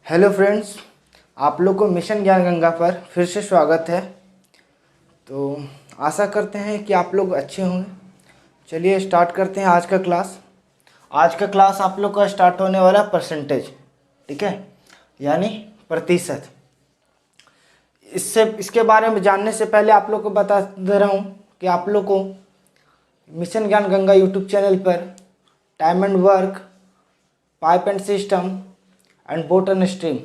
Hello friends, आप लोग को मिशन ज्ञान गंगा पर फिर से स्वागत है। तो आशा करते हैं कि आप लोग अच्छे होंगे। चलिए स्टार्ट करते हैं आज का क्लास। आज का क्लास आप लोग का स्टार्ट होने वाला परसेंटेज, ठीक है, यानी प्रतिशत। इसके बारे में जानने से पहले आप लोग को बता दे रहा हूँ कि आप लोग को मिशन ज्ञान गंगा यूट्यूब चैनल पर time and work, pipe and system and boat and stream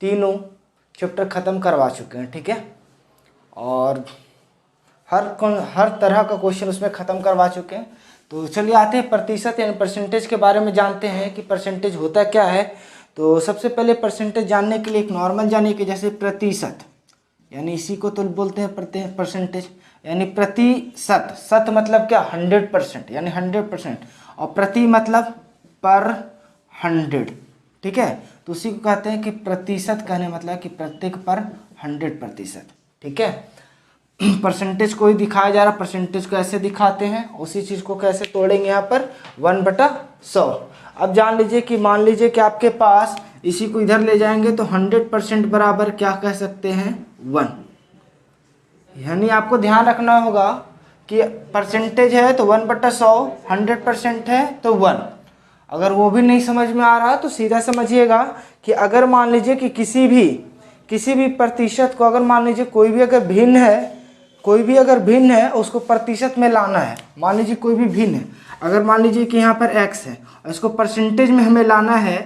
तीनों चैप्टर ख़त्म करवा चुके हैं, ठीक है। और हर तरह का क्वेश्चन उसमें ख़त्म करवा चुके हैं। तो चलिए आते हैं प्रतिशत यानी परसेंटेज के बारे में जानते हैं कि परसेंटेज होता क्या है। तो सबसे पहले परसेंटेज जानने के लिए एक नॉर्मल जानिए कि जैसे प्रतिशत, यानी इसी को तो बोलते हैं परसेंटेज, यानी प्रतिशत। शत मतलब क्या? 100%, यानी 100%। और प्रति मतलब पर 100, ठीक है। तो उसी को कहते हैं कि प्रतिशत, कहने मतलब कि प्रत्येक पर 100%, ठीक है। परसेंटेज को ही दिखाया जा रहा है। परसेंटेज को ऐसे दिखाते हैं, उसी चीज़ को कैसे तोड़ेंगे यहाँ पर 1/100। अब जान लीजिए कि मान लीजिए कि आपके पास, इसी को इधर ले जाएंगे तो 100% बराबर क्या कह सकते हैं? 1। यानी आपको ध्यान रखना होगा कि परसेंटेज है तो 1/100, 100% है तो 1। अगर वो भी नहीं समझ में आ रहा तो सीधा समझिएगा कि अगर मान लीजिए कि किसी भी प्रतिशत को, अगर मान लीजिए कोई भी अगर भिन्न है उसको प्रतिशत में लाना है। मान लीजिए कोई भी भिन्न है, अगर मान लीजिए कि यहाँ पर x है और इसको परसेंटेज में हमें लाना है,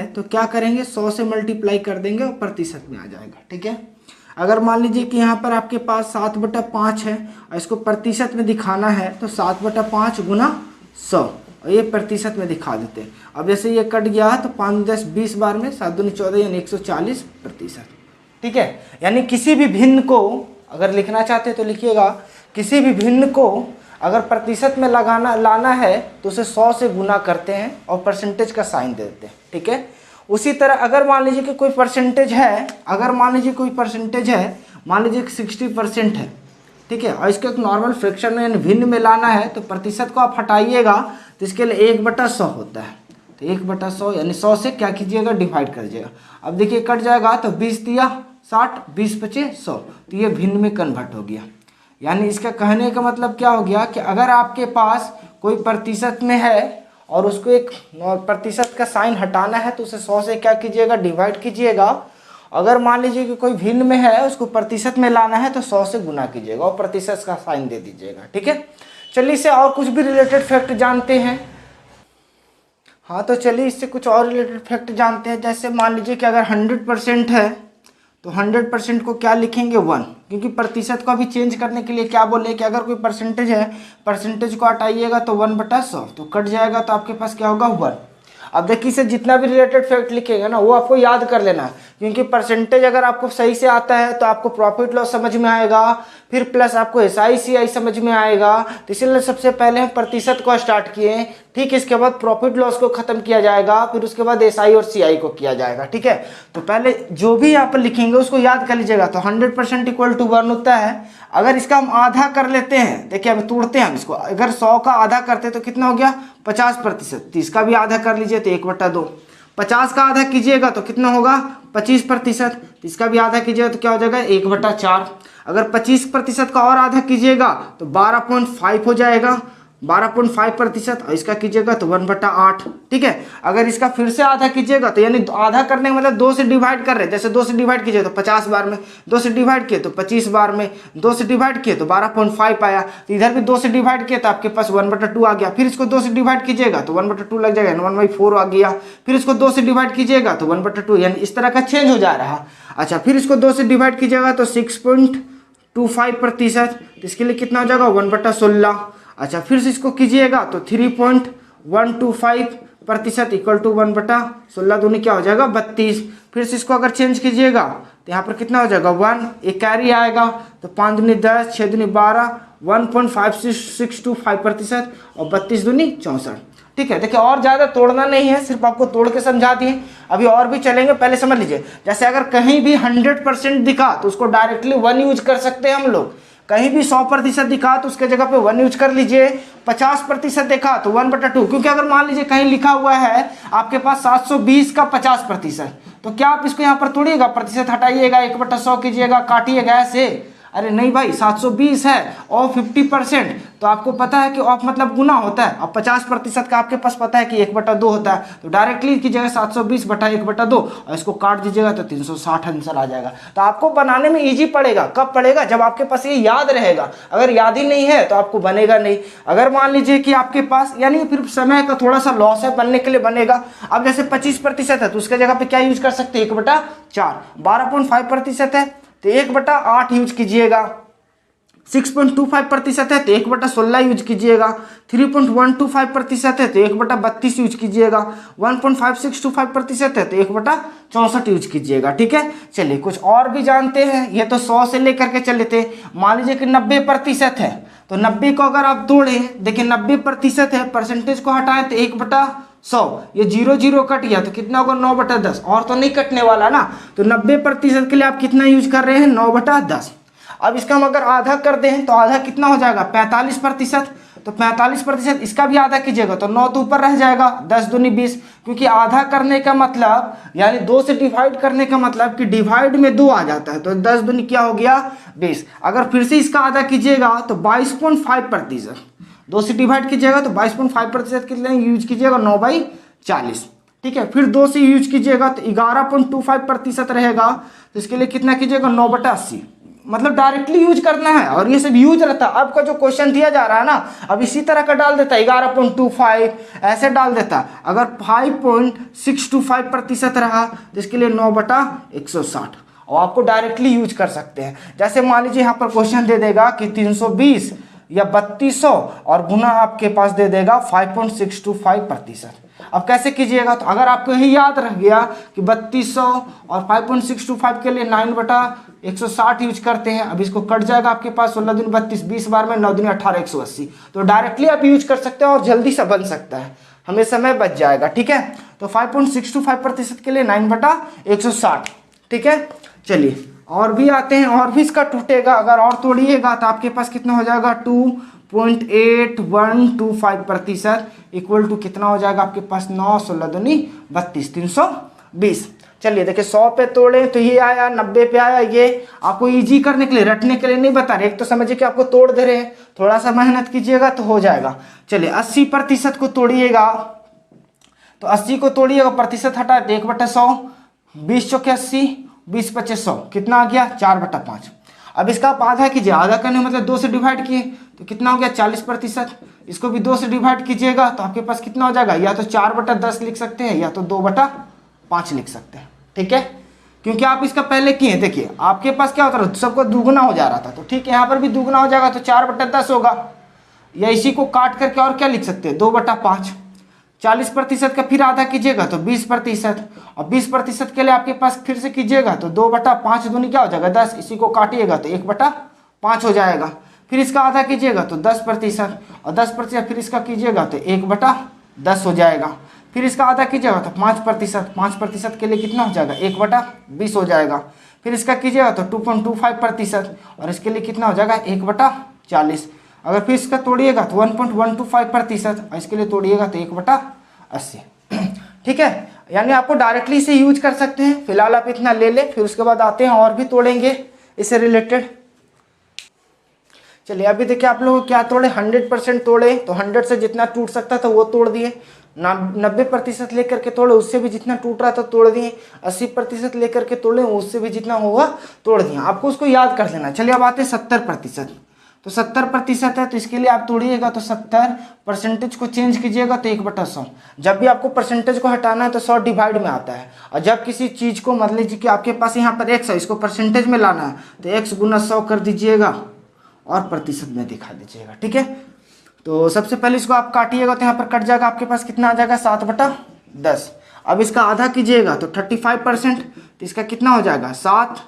तो क्या करेंगे? 100 से मल्टीप्लाई कर देंगे और प्रतिशत में आ जाएगा, ठीक है। अगर मान लीजिए कि यहाँ पर आपके पास 7/5 है और इसको प्रतिशत में दिखाना है तो 7/5 गुना 100, और ये प्रतिशत में दिखा देते हैं। अब जैसे ये कट गया तो 5 10 20 बार में 7 दूनी 14 यानी 140%, ठीक है। यानी किसी भी भिन्न को अगर लिखना चाहते हैं तो लिखिएगा, किसी भी भिन्न को अगर प्रतिशत में लाना है तो उसे 100 से गुना करते हैं और परसेंटेज का साइन दे देते हैं, ठीक है। उसी तरह अगर मान लीजिए कि कोई परसेंटेज है, मान लीजिए कि 60% है, ठीक है, और इसको एक नॉर्मल फ्रैक्शन में यानी भिन्न में लाना है तो प्रतिशत को आप हटाइएगा तो इसके लिए 1/100 होता है। तो 1/100 यानी 100 से क्या कीजिएगा? डिवाइड कर दीजिएगा। अब देखिए कट जाएगा तो 20 दिया 60, 20 पचे 100, तो ये भिन्न में कन्वर्ट हो गया। यानी इसका कहने का मतलब क्या हो गया कि अगर आपके पास कोई प्रतिशत में है और उसको एक प्रतिशत का साइन हटाना है तो उसे 100 से क्या कीजिएगा? डिवाइड कीजिएगा। अगर मान लीजिए कि कोई भिन्न में है उसको प्रतिशत में लाना है तो 100 से गुना कीजिएगा और प्रतिशत का साइन दे दीजिएगा, ठीक है। चलिए इससे और कुछ भी रिलेटेड फैक्ट जानते हैं। हाँ, तो चलिए इससे कुछ और रिलेटेड फैक्ट जानते हैं। जैसे मान लीजिए कि अगर 100% है तो 100% को क्या लिखेंगे? 1, क्योंकि प्रतिशत को अभी चेंज करने के लिए क्या बोले कि अगर कोई परसेंटेज है, परसेंटेज को हटाइएगा तो 1/100, तो कट जाएगा तो आपके पास क्या होगा? 1। अब देखिए इसे जितना भी रिलेटेड फैक्ट लिखेगा ना वो आपको याद कर लेना है, क्योंकि परसेंटेज अगर आपको सही से आता है तो आपको प्रॉफिट लॉस समझ में आएगा, फिर प्लस आपको SI CI समझ में आएगा। तो इसलिए सबसे पहले हम प्रतिशत को स्टार्ट किए, ठीक, इसके बाद प्रॉफिट लॉस को खत्म किया जाएगा, फिर उसके बाद SI और CI को किया जाएगा, ठीक है। तो पहले जो भी यहाँ पर लिखेंगे उसको याद कर लीजिएगा। तो 100% = 1 होता है। अगर इसका हम आधा कर लेते हैं, देखिए अभी तोड़ते हैं हम इसको, अगर 100 का आधा करते हैं तो कितना हो गया? 50%। तो इसका भी आधा कर लीजिए तो 1/2। 50 का आधा कीजिएगा तो कितना होगा? 25%। तो इसका भी आधा कीजिएगा तो क्या हो जाएगा? 1/4। अगर 25% का और आधा कीजिएगा तो 12.5 हो जाएगा, 12.5%, और इसका कीजिएगा तो 1/8, ठीक है। अगर इसका फिर से आधा कीजिएगा तो यानी आधा करने का मतलब 2 से डिवाइड कर रहे हैं। जैसे 2 से डिवाइड कीजिए तो 50 बार में, 2 से डिवाइड किए तो 25 बार में, 2 से डिवाइड किए तो 12.5 आया। तो इधर भी 2 से डिवाइड किए तो आपके पास 1/2 आ गया। फिर इसको 2 से डिवाइड कीजिएगा तो 1/2 लग जाएगा, 1/4 आ गया। फिर इसको 2 से डिवाइड कीजिएगा तो 1/2, यानी इस तरह का चेंज हो जा रहा। अच्छा, फिर इसको 2 से डिवाइड कीजिएगा तो 6.25%। तो इसके लिए कितना हो जाएगा? 1/16। अच्छा, फिर से इसको कीजिएगा तो 3.125% = 1/16 दूनी क्या हो जाएगा? 32। फिर से इसको अगर चेंज कीजिएगा तो यहाँ पर कितना हो जाएगा? 1, एक कैरी आएगा तो 5 दूनी 10, 6 दूनी 12, 1.5625% और 32 दूनी 64, ठीक है। देखिए और ज़्यादा तोड़ना नहीं है, सिर्फ आपको तोड़ के समझा दिए। अभी और भी चलेंगे, पहले समझ लीजिए। जैसे अगर कहीं भी 100% दिखा तो उसको डायरेक्टली 1 यूज कर सकते हैं हम लोग। कहीं भी 100% दिखा तो उसके जगह पे 1 यूज कर लीजिए, 50% देखा तो 1/2, क्योंकि अगर मान लीजिए कहीं लिखा हुआ है आपके पास 720 का 50%, तो क्या आप इसको यहाँ पर तोड़िएगा, प्रतिशत हटाइएगा, 1/100 कीजिएगा, काटिएगा ऐसे? अरे नहीं भाई, 720 है और 50%, तो आपको पता है कि ऑफ मतलब गुना होता है। अब 50% का आपके पास पता है कि 1/2 होता है, तो डायरेक्टली कीजिएगा 720 बटा 1/2 और इसको काट दीजिएगा तो 360 आंसर आ जाएगा। तो आपको बनाने में इजी पड़ेगा। कब पड़ेगा? जब आपके पास ये याद रहेगा। अगर याद ही नहीं है तो आपको बनेगा नहीं। अगर मान लीजिए कि आपके पास, यानी फिर समय का थोड़ा सा लॉस है, बनने के लिए बनेगा। अब जैसे 25% है तो उसके जगह पे क्या यूज कर सकते हैं, 1/4। 12.5% है तो 1/8 यूज कीजिएगा। 6.25% है तो 1/16 यूज कीजिएगा। 3.125% है तो 1/32 यूज कीजिएगा। 1.5625% है तो 1/64 यूज कीजिएगा। ठीक है, चलिए कुछ और भी जानते हैं। ये तो 100 से लेकर के चले थे। मान लीजिए कि 90% है तो 90 को अगर आप तोड़ें, देखिए 90% है, परसेंटेज को हटाएं तो 1/100, ये 0 कट गया तो कितना होगा, 9/10, और तो नहीं कटने वाला ना। तो 90% के लिए आप कितना यूज कर रहे हैं, 9/10। अब इसका हम अगर आधा कर दें तो आधा कितना हो जाएगा, 45%। तो 45% इसका भी आधा कीजिएगा तो 9 तो ऊपर रह जाएगा, 10 दूनी 20, क्योंकि आधा करने का मतलब यानी 2 से डिवाइड करने का मतलब कि डिवाइड में 2 आ जाता है, तो 10 दूनी क्या हो गया, 20। अगर फिर से इसका आधा कीजिएगा तो 22.5%, 2 से डिवाइड कीजिएगा तो 22.5% कितने यूज कीजिएगा, 9/40। ठीक है, फिर 2 से यूज कीजिएगा तो 11.25% रहेगा, तो इसके लिए कितना कीजिएगा, 9/80। मतलब डायरेक्टली यूज करना है और ये सब यूज रहता है। आपका जो क्वेश्चन दिया जा रहा है ना, अब इसी तरह का डाल देता है, 11.25 ऐसे डाल देता है। अगर 5.625% रहा तो इसके लिए 9/160, और आपको डायरेक्टली यूज कर सकते हैं। जैसे मान लीजिए यहाँ पर क्वेश्चन दे देगा कि 320 या 3200 और गुना आपके पास दे देगा 5.625%। अब कैसे कीजिएगा, तो अगर आपको यही याद रह गया कि 3200 और 5.625 के लिए 9/160 यूज करते हैं। अब इसको कट जाएगा आपके पास, 16 दूनी 32, 20 बार में 9 दूनी 18, 180। तो डायरेक्टली आप यूज कर सकते हैं और जल्दी से बन सकता है, हमें समय बच जाएगा। ठीक है, तो 5.625% के लिए 9/160। ठीक है, चलिए और भी आते हैं, और भी इसका टूटेगा। अगर और तोड़िएगा तो आपके पास कितना हो जाएगा, 2.8125% इक्वल टू कितना हो जाएगा आपके पास, 9, 16 दूनी 32, 320। चलिए देखिए 100 पे तोड़े तो ये आया, 90 पे आया। ये आपको इजी करने के लिए, रटने के लिए नहीं बता रहे, एक तो समझिए कि आपको तोड़ दे रहे हैं, थोड़ा सा मेहनत कीजिएगा तो हो जाएगा। चलिए 80% को तोड़िएगा, तो 80 को तोड़िएगा, प्रतिशत हटा दे 1/100, 20 चौके 80, 20 25 100, कितना आ गया, 4/5। अब इसका आप आधा कीजिए, आधा करने मतलब 2 से डिवाइड किए तो कितना हो गया, 40%। इसको भी 2 से डिवाइड कीजिएगा तो आपके पास कितना हो जाएगा, या तो 4/10 लिख सकते हैं या तो 2/5 लिख सकते हैं। ठीक है, क्योंकि आप इसका पहले किए, देखिए आपके पास क्या होता है, सबको दुगुना हो जा रहा था, तो ठीक है यहाँ पर भी दुगुना हो जाएगा तो 4/10 होगा, या इसी को काट करके और क्या लिख सकते हैं, 2/5। 40% का फिर आधा कीजिएगा तो 20%, और 20% के लिए आपके पास फिर से कीजिएगा तो 2/5 दूनी क्या हो जाएगा, 10, इसी को काटिएगा तो 1/5 हो जाएगा। फिर इसका आधा कीजिएगा तो 10%, और 10% फिर इसका कीजिएगा तो 1/10 हो जाएगा। फिर इसका आधा कीजिएगा तो 5%, 5% के लिए कितना हो जाएगा, 1/20 हो जाएगा। फिर इसका कीजिएगा तो 2.25%, और इसके लिए कितना हो जाएगा, 1/40। अगर फिर इसका तोड़िएगा तो 1.125%, और इसके लिए तोड़िएगा तो 1/80। ठीक है, यानी आपको डायरेक्टली इसे यूज कर सकते हैं। फिलहाल आप इतना ले लें, फिर उसके बाद आते हैं और भी तोड़ेंगे इससे रिलेटेड। चलिए अभी देखिए आप लोग क्या तोड़े, 100% तोड़े, तो 100 से जितना टूट सकता था वो तोड़ दिए। 90% लेकर के तोड़े, उससे भी जितना टूट रहा था तोड़ दिए। 80% लेकर के तोड़े, उससे भी जितना होगा तोड़ दिए। आपको उसको याद कर लेना। चलिए अब आते हैं 70%। तो 70% है तो इसके लिए आप तोड़िएगा तो 70% को चेंज कीजिएगा तो 1/100। जब भी आपको परसेंटेज को हटाना है तो 100 डिवाइड में आता है, और जब किसी चीज़ को मान लीजिए कि आपके पास यहाँ पर x है, इसको परसेंटेज में लाना है तो x गुना 100 कर दीजिएगा और प्रतिशत में दिखा दीजिएगा। ठीक है, तो सबसे पहले इसको आप काटिएगा तो यहाँ पर कट जाएगा, आपके पास कितना आ जाएगा, 7/10। अब इसका आधा कीजिएगा तो 35%, तो इसका कितना हो जाएगा, 7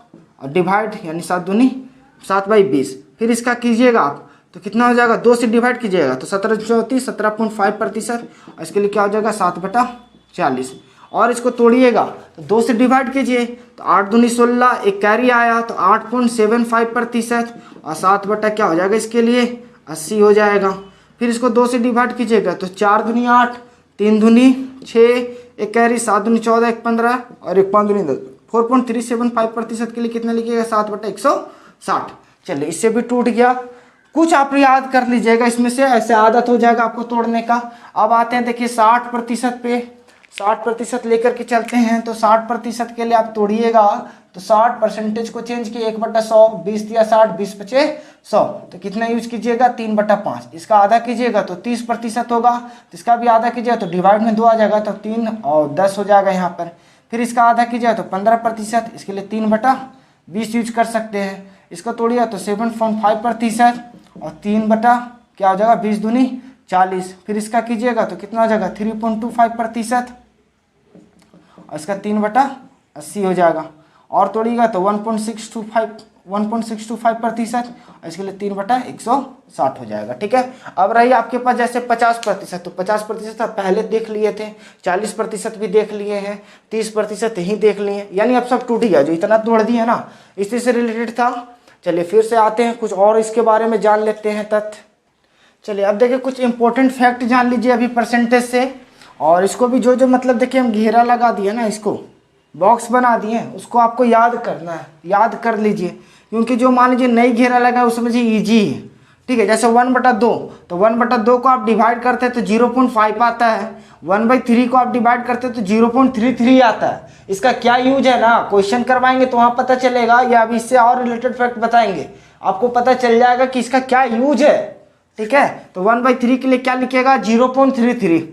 और डिवाइड यानी 7 दूनी 7/20। फिर इसका कीजिएगा आप तो कितना हो जाएगा, 2 से डिवाइड कीजिएगा तो 17 34 17.5%, और इसके लिए क्या हो जाएगा, 7/40। और इसको तोड़िएगा तो 2 से डिवाइड कीजिए तो 8 दूनी 16, एक कैरी आया तो 8.75% और 7 बटा क्या हो जाएगा इसके लिए 80 हो जाएगा। फिर इसको 2 से डिवाइड कीजिएगा तो 4 दूनी 8, 3 दूनी 6, एक कैरी 7 दूनी 14, एक 15 और एक 5 दूनी 10, 4.375% के लिए कितना लिखिएगा 7 बटा 160। चलिए इससे भी टूट गया। कुछ आप याद कर लीजिएगा इसमें से, ऐसे आदत हो जाएगा आपको तोड़ने का। अब आते हैं देखिए 60% पे, 60% लेकर के चलते हैं तो 60% के लिए आप तोड़िएगा तो 60% को चेंज किए 1/100, 20 दिया 60, 20 बचे 100 तो कितना यूज कीजिएगा 3/5। इसका आधा कीजिएगा तो 30% होगा, तो इसका भी आधा कीजिएगा तो डिवाइड में 2 आ जाएगा तो 3 और 10 हो जाएगा यहाँ पर। फिर इसका आधा कीजिएगा तो 15%, इसके लिए 3/20 यूज कर सकते हैं। इसको तोड़िएगा तो 7.5% और 3 बटा क्या हो जाएगा 20 दूनी 40। फिर इसका कीजिएगा तो कितना हो जाएगा 3.25% और इसका 3/80 हो जाएगा। और तोड़िएगा तो 1.625% और इसके लिए 3/160 हो जाएगा। ठीक है, अब रही आपके पास जैसे 50%, तो 50% पहले देख लिए थे, 40% भी देख लिए हैं, 30% ही देख लिए, यानी अब सब टूट गया। जो इतना तोड़ दिया ना इसी से रिलेटेड था। चलिए फिर से आते हैं कुछ और इसके बारे में जान लेते हैं तथ्य। चलिए अब देखिए कुछ इंपॉर्टेंट फैक्ट जान लीजिए अभी परसेंटेज से। और इसको भी जो मतलब देखिए हम घेरा लगा दिया ना, इसको बॉक्स बना दिए, उसको आपको याद करना है, याद कर लीजिए। क्योंकि जो मान लीजिए नई घेरा लगा है उसमें ईजी है। ठीक है, जैसे 1/2 तो 1/2 को आप डिवाइड करते हैं तो 0.5 आता है। 1/3 को आप डिवाइड करते हैं तो 0.33 आता है। इसका क्या यूज है ना, क्वेश्चन करवाएंगे तो वहाँ पता चलेगा, या अभी इससे और रिलेटेड फैक्ट बताएंगे आपको पता चल जाएगा कि इसका क्या यूज है। ठीक है, तो 1/3 के लिए क्या लिखिएगा 0.33,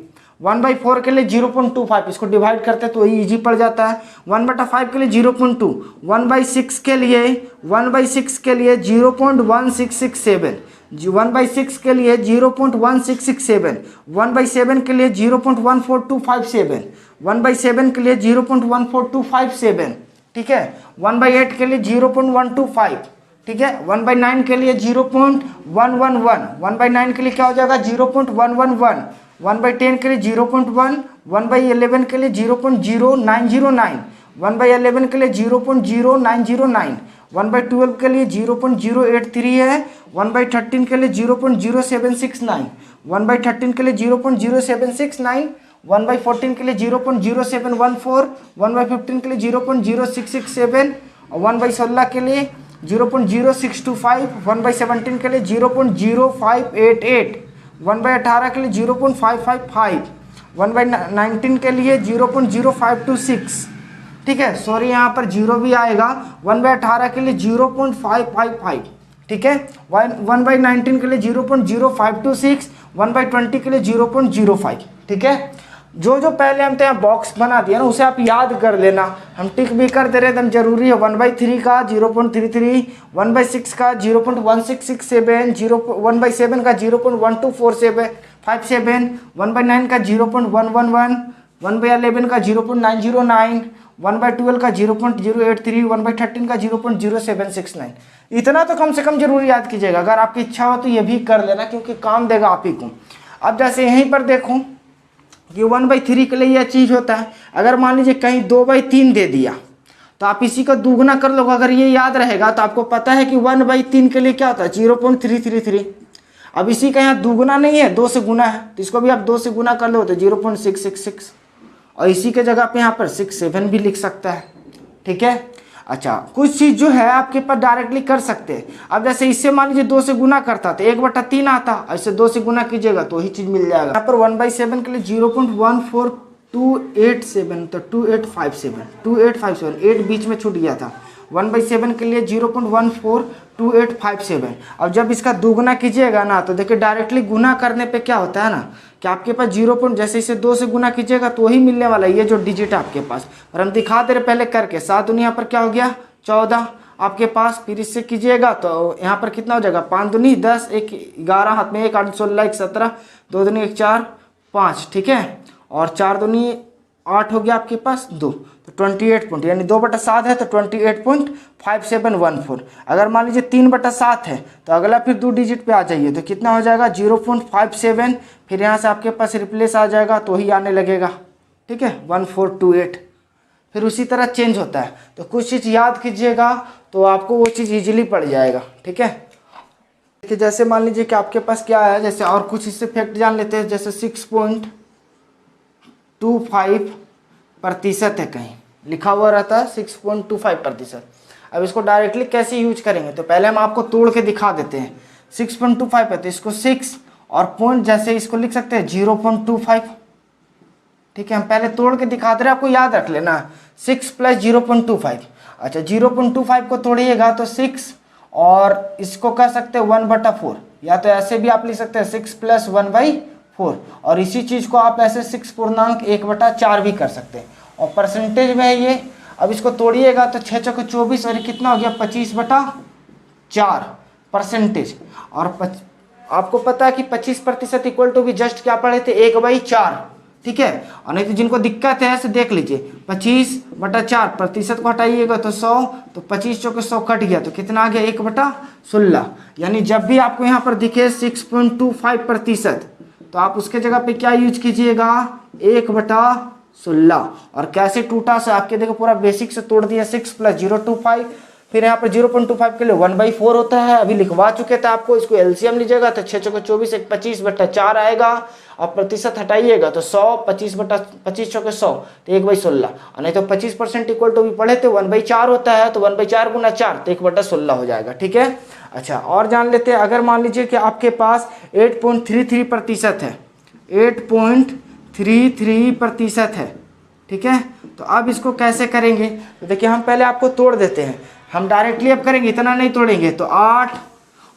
1/4 के लिए 0.25, इसको डिवाइड करते हैं तो वही ईजी पड़ जाता है। 1/5 के लिए 0.2, 1/6 के लिए 0.1667, 1/6 के लिए 0.1667, 1/7 के लिए 0.14257, 1/7 के लिए 0.14257। ठीक है, 1/8 के लिए 0.125। ठीक है, 1/9 के लिए 0.111, 1/9 के लिए क्या हो जाएगा 0.111, 1/10 के लिए 0.1, 1/11 के लिए 0.0909, 1/11 के लिए 0.0909, 1/12 के लिए 0.083 है, 1/13 के लिए 0.0769, 1/13 के लिए 0.0769, 1/14 के लिए 0.0714, 1/15 के लिए 0.0667 और 1/16 के लिए 0.0625, 1/17 के लिए 0.0588, 1/18 के लिए 0.555, 1/19 के लिए 0.0526। ठीक है, सॉरी यहाँ पर 0 भी आएगा। 1/18 के लिए 0.555। ठीक है, 1/19 के लिए 0.0526, 1/20 के लिए 0.05। ठीक है, जो पहले हम तो यहाँ बॉक्स बना दिया ना उसे आप याद कर लेना, हम टिक भी कर दे रहे एकदम जरूरी है। 1/3 का 0.33, 1/6 का 0.1667, 1/7 का 0.124757, 1/9 का 0.111, 1/11 का 0.909, 1/12 का 0.083, 1/13 का 0.0769। इतना तो कम से कम जरूर याद कीजिएगा, अगर आपकी इच्छा हो तो ये भी कर लेना क्योंकि काम देगा आप ही को। अब जैसे यहीं पर देखो कि 1/3 के लिए यह चीज़ होता है, अगर मान लीजिए कहीं 2/3 दे दिया तो आप इसी का दुगना कर लो। अगर ये याद रहेगा तो आपको पता है कि 1/3 के लिए क्या होता है 0.333। अब इसी का यहाँ दुगना नहीं है, 2 से गुना है, तो इसको भी आप 2 से गुना कर लो तो 0.666 और इसी के जगह पे यहाँ पर 67 भी लिख सकता है। ठीक है, अच्छा कुछ चीज़ जो है आपके पास डायरेक्टली कर सकते हैं। अब जैसे इससे मान लीजिए 2 से गुना करता तो 1/3 आता, ऐसे 2 से गुना कीजिएगा तो वही चीज़ मिल जाएगा। यहाँ पर 1/7 के लिए 0.14287 तो 2857, 8 बीच में छूट गया था। 1/7 के लिए 0.142857। अब जब इसका दुगुना कीजिएगा ना तो देखिए डायरेक्टली गुना करने पे क्या होता है ना कि आपके पास 0. जैसे इसे 2 से गुना कीजिएगा तो वही मिलने वाला है, ये जो डिजिट है आपके पास। और हम दिखा दे रहे पहले करके 7 दूनी यहाँ पर क्या हो गया 14 आपके पास। फिर इससे कीजिएगा तो यहाँ पर कितना हो जाएगा 5 दूनी 10, 1 11 हाथ में 1 8 16 1 17, 2 दूनी 1 4 5। ठीक है, और 4 दूनी 8 हो गया आपके पास 2, तो 28 पॉइंट, यानी 2/7 है तो 28.5714। अगर मान लीजिए 3/7 है तो अगला फिर 2 डिजिट पे आ जाइए तो कितना हो जाएगा 0.57। फिर यहाँ से आपके पास रिप्लेस आ जाएगा तो ही आने लगेगा। ठीक है 1428, फिर उसी तरह चेंज होता है। तो कुछ चीज़ याद कीजिएगा तो आपको वो चीज़ इजीली पड़ जाएगा, ठीक है। देखिए जैसे मान लीजिए कि आपके पास क्या है, जैसे और कुछ इससे फैक्ट जान लेते हैं, जैसे 6.25% है, कहीं लिखा हुआ रहता है 6.25%। अब इसको डायरेक्टली कैसे यूज करेंगे, तो पहले हम आपको तोड़ के दिखा देते हैं। 6.25 है तो इसको 6 और पॉइंट जैसे इसको लिख सकते हैं 0.25, ठीक है। हम पहले तोड़ के दिखा दे रहे हैं, आपको याद रख लेना 6 + 0.25। अच्छा 0.25 को तोड़िएगा तो 6 और इसको कह सकते हैं 1/4, या तो ऐसे भी आप लिख सकते हैं 6 + 1/4, और इसी चीज़ को आप ऐसे 6.1/4 भी कर सकते हैं, और परसेंटेज में है ये। अब इसको तोड़िएगा तो 6 × 24 और कितना हो गया 25/4 परसेंटेज। और आपको पता है कि 25% इक्वल टू भी जस्ट क्या पढ़े थे 1/4, ठीक है। और नहीं तो जिनको दिक्कत है ऐसे देख लीजिए 25/4 प्रतिशत को हटाइएगा तो 100, तो 25 × 100 कट गया तो कितना आ गया 1/16। यानी जब भी आपको यहाँ पर दिखे 6.25% तो आप उसके जगह पे क्या यूज कीजिएगा 1/16। और कैसे टूटा से आपके देखो पूरा बेसिक से तोड़ दिया 6 + 0.25, फिर यहाँ पर 0.25 के लिए 1/4 होता है, अभी लिखवा चुके थे आपको। इसको एलसीएम लीजिएगा तो 6 × 24 एक 25/4 आएगा, और प्रतिशत हटाइएगा तो 100, 25 × 100 तो 1/16। और नहीं तो 25% इक्वल टू भी पढ़े थे 1/4 होता है, तो 1/4 × 4 तो 1/16 हो जाएगा, ठीक है। अच्छा और जान लेते हैं, अगर मान लीजिए कि आपके पास 8.33% है, 8.33% है, ठीक है। तो अब इसको कैसे करेंगे, तो देखिए हम पहले आपको तोड़ देते हैं, हम डायरेक्टली अब करेंगे, इतना नहीं तोड़ेंगे। तो 8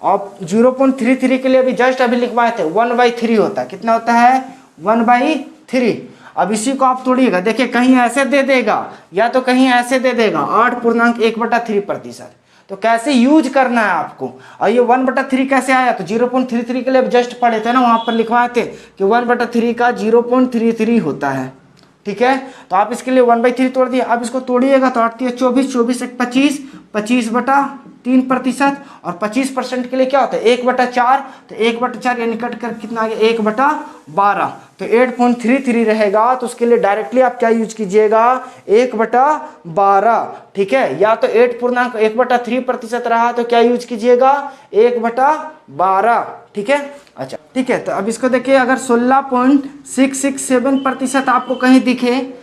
और 0.33 के लिए अभी जस्ट अभी लिखवाए थे 1/3 होता है, कितना होता है 1/3। अब इसी को आप तोड़िएगा, देखिए कहीं ऐसे दे देगा या तो कहीं ऐसे दे देगा 8.1/3%। तो कैसे यूज करना है आपको, और ये 1/3 कैसे आया, तो 0.33 के लिए जस्ट पढ़े थे ना, वहां पर लिखवाए थे कि 1/3 का 0.33 होता है, ठीक है। तो आप इसके लिए 1/3 तोड़ दिए। अब इसको तोड़िएगा तो 8 × 24, 24 × 25, 25/3%, और 25% के लिए क्या होता है 1/4, तो 1/4 यानी कट कर कितना आ गया 1/12। तो 8.33 रहेगा, तो उसके लिए डायरेक्टली आप क्या यूज कीजिएगा 1/12, ठीक है। या तो 8.1/3% रहा तो क्या यूज कीजिएगा 1/12, ठीक है। अच्छा ठीक है, तो अब इसको देखिए, अगर 16.667% आपको कहीं दिखे,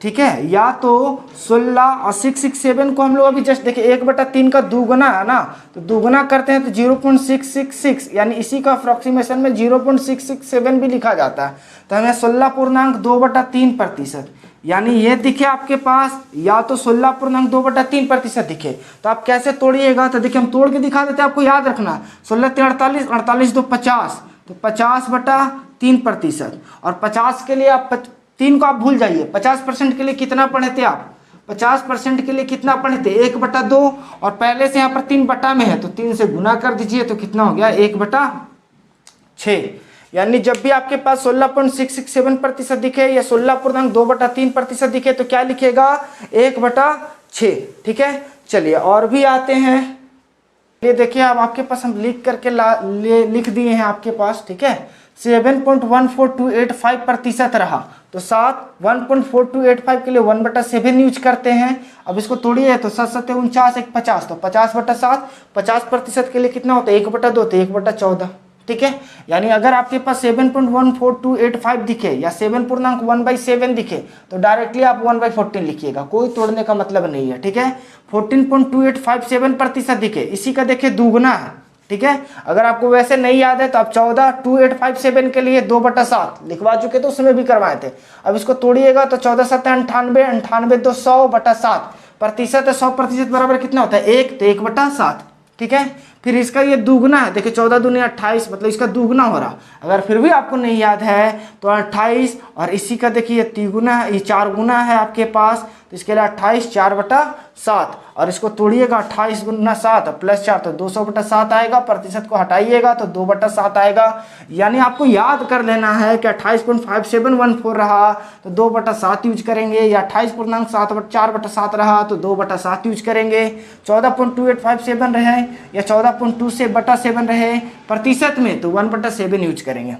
ठीक है, या तो 16 और 667 को हम लोग अभी जस्ट देखिए 1/3 का दुगुना है ना, तो दुगुना करते हैं तो 0.666, यानी इसी का अप्रोक्सीमेशन में 0.667 भी लिखा जाता है। तो हमें 16.2/3%, यानी ये दिखे आपके पास, या तो 16.2/3% दिखे। तो आप कैसे तोड़िएगा, तो देखिए हम तोड़ के दिखा देते हैं, आपको याद रखना 16 × 48, 48 × 2 = 50, तो 50/3%। और 50 के लिए आप 3 को आप भूल जाइए, 50% के लिए कितना पढ़े थे आप, 50% के लिए कितना पढ़े थे 1/2, और पहले से यहाँ पर 3 बटा में है तो 3 से गुना कर दीजिए तो कितना हो गया 1/6। यानी जब भी आपके पास 16.667% दिखे या 16.2/3% दिखे तो क्या लिखेगा 1/6, ठीक है। चलिए और भी आते हैं, ये देखिए अब आपके पास हम लिख करके लिख दिए हैं आपके पास, ठीक है। 7.14285% रहा, तो 1.4285 के लिए 1/7 यूज करते हैं। अब इसको तोड़िए तो 7 × 7 = 49, 1 = 50, तो 50/7, 50% के लिए कितना होता है 1/2, तो 1/14, ठीक है। यानी अगर आपके पास 7.14285 दिखे या 7.1/7 दिखे तो डायरेक्टली आप 1/14 लिखिएगा, कोई तोड़ने का मतलब नहीं है, ठीक है। 14.2857% दिखे, इसी का देखिए दुगुना है, ठीक है। अगर आपको वैसे नहीं याद है तो आप 14.2857 के लिए 2/7 लिखवा चुके थे, उसमें भी करवाए थे। अब इसको तोड़िएगा तो 14 × 7 = 98, 98 × 2 = 100/7, प्रतिशत है 100% बराबर कितना होता है 1, तो 1/7, ठीक है। फिर इसका ये दुगुना है, देखिए 14 × 2 = 28, मतलब इसका दुगुना हो रहा। अगर फिर भी आपको नहीं याद है तो 28, और इसी का देखिए तिगुना है, ये 4 गुना है आपके पास, तो इसके लिए 28 4/7, और इसको तोड़िएगा 28 × 7 + 4 तो 200/7 आएगा, प्रतिशत को हटाइएगा तो 2/7 आएगा। यानी आपको याद कर लेना है कि 28.5714 रहा तो 2/7 यूज करेंगे, या 28.4/7 रहा तो 2/7 यूज करेंगे। 14.2857 रहे या 14.2/7 रहे प्रतिशत में तो 1/7 यूज करेंगे।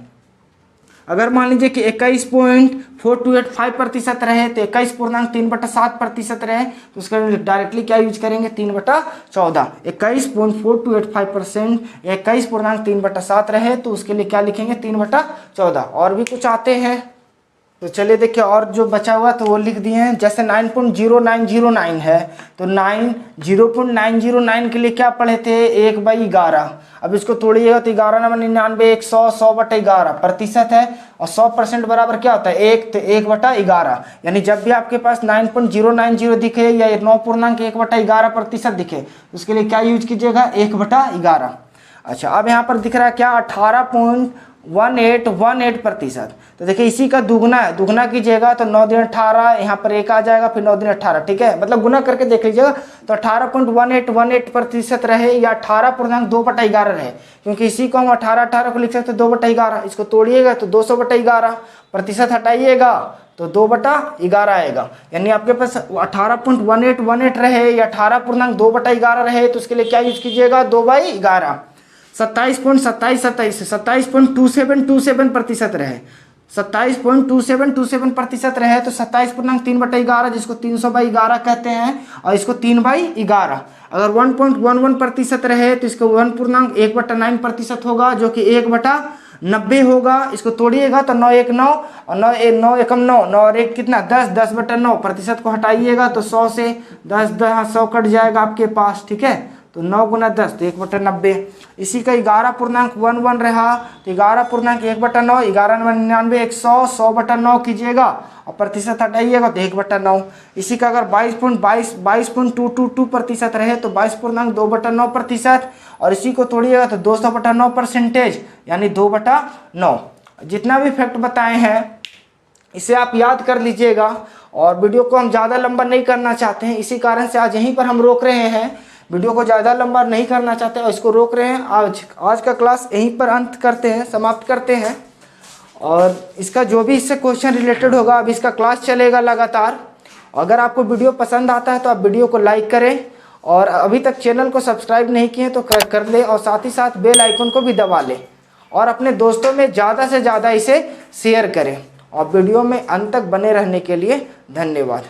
अगर मान लीजिए कि 21.4285% रहे तो 21.3/7% रहे तो उसका डायरेक्टली क्या यूज करेंगे 3/14। 21.4285% 21.3/7 रहे तो उसके लिए क्या लिखेंगे 3/14। और भी कुछ आते हैं तो चलिए देखिए, और जो बचा हुआ तो वो लिख दिए हैं। जैसे 9.0909 है तो 0.909 के लिए क्या पढ़े थे 1/11। अब इसको तोड़िएगा तो 11×99 100 100/11 प्रतिशत है और 100% बराबर क्या होता है 1, तो 1/11। यानी जब भी आपके पास 9.090 दिखे या 9.1/11% दिखे उसके लिए क्या यूज कीजिएगा 1/11। अच्छा, अब यहाँ पर दिख रहा है क्या 18.1818%। तो देखिए इसी का दुगना है, दुगना कीजिएगा तो 9 दिन 18, यहाँ पर 1 आ जाएगा, फिर 9 दिन 18, ठीक है, मतलब गुना करके देख लीजिएगा। तो 18.1818% रहे या 18.2/11 रहे, क्योंकि इसी को हम 18 को लिख सकते 2/11। इसको तोड़िएगा तो 200/11, प्रतिशत हटाइएगा तो 2/11 आएगा। यानी आपके पास 18.1818 रहे या 18.2/11 रहे तो उसके लिए क्या यूज कीजिएगा 2/11। 27.2727% रहे, 27.2727% रहे तो 27.3/11 जिसको 300/11 कहते हैं और इसको 3/11। अगर 1.11% रहे तो इसको 1.1/9% होगा जो कि 1/90 होगा। इसको तोड़िएगा तो 9 1 9 और 9 1 9 9 और 1 कितना 10 10/9। प्रतिशत को हटाइएगा तो 100 से 10 100 कट जाएगा आपके पास, ठीक है। तो 9 × 10 तो 1/90। इसी का 11.11 रहा तो 11.1/9, 11×99 100 100/9 कीजिएगा और प्रतिशत हटाइएगा तो 1/9। इसी का अगर 22.222% रहे तो 22.2/9% और इसी को तोड़िएगा तो 200/9% यानी 2/9। जितना भी फैक्ट बताए हैं इसे आप याद कर लीजिएगा। और वीडियो को हम ज़्यादा लंबा नहीं करना चाहते हैं, इसी कारण से आज यहीं पर हम रोक रहे हैं। वीडियो को ज़्यादा लंबा नहीं करना चाहते और इसको रोक रहे हैं। आज का क्लास यहीं पर अंत करते हैं, समाप्त करते हैं। और इसका जो भी इससे क्वेश्चन रिलेटेड होगा अब इसका क्लास चलेगा लगातार। अगर आपको वीडियो पसंद आता है तो आप वीडियो को लाइक करें और अभी तक चैनल को सब्सक्राइब नहीं किए तो कर ले और साथ ही साथ बेल आइकन को भी दबा लें और अपने दोस्तों में ज़्यादा से ज़्यादा इसे शेयर करें। और वीडियो में अंत तक बने रहने के लिए धन्यवाद।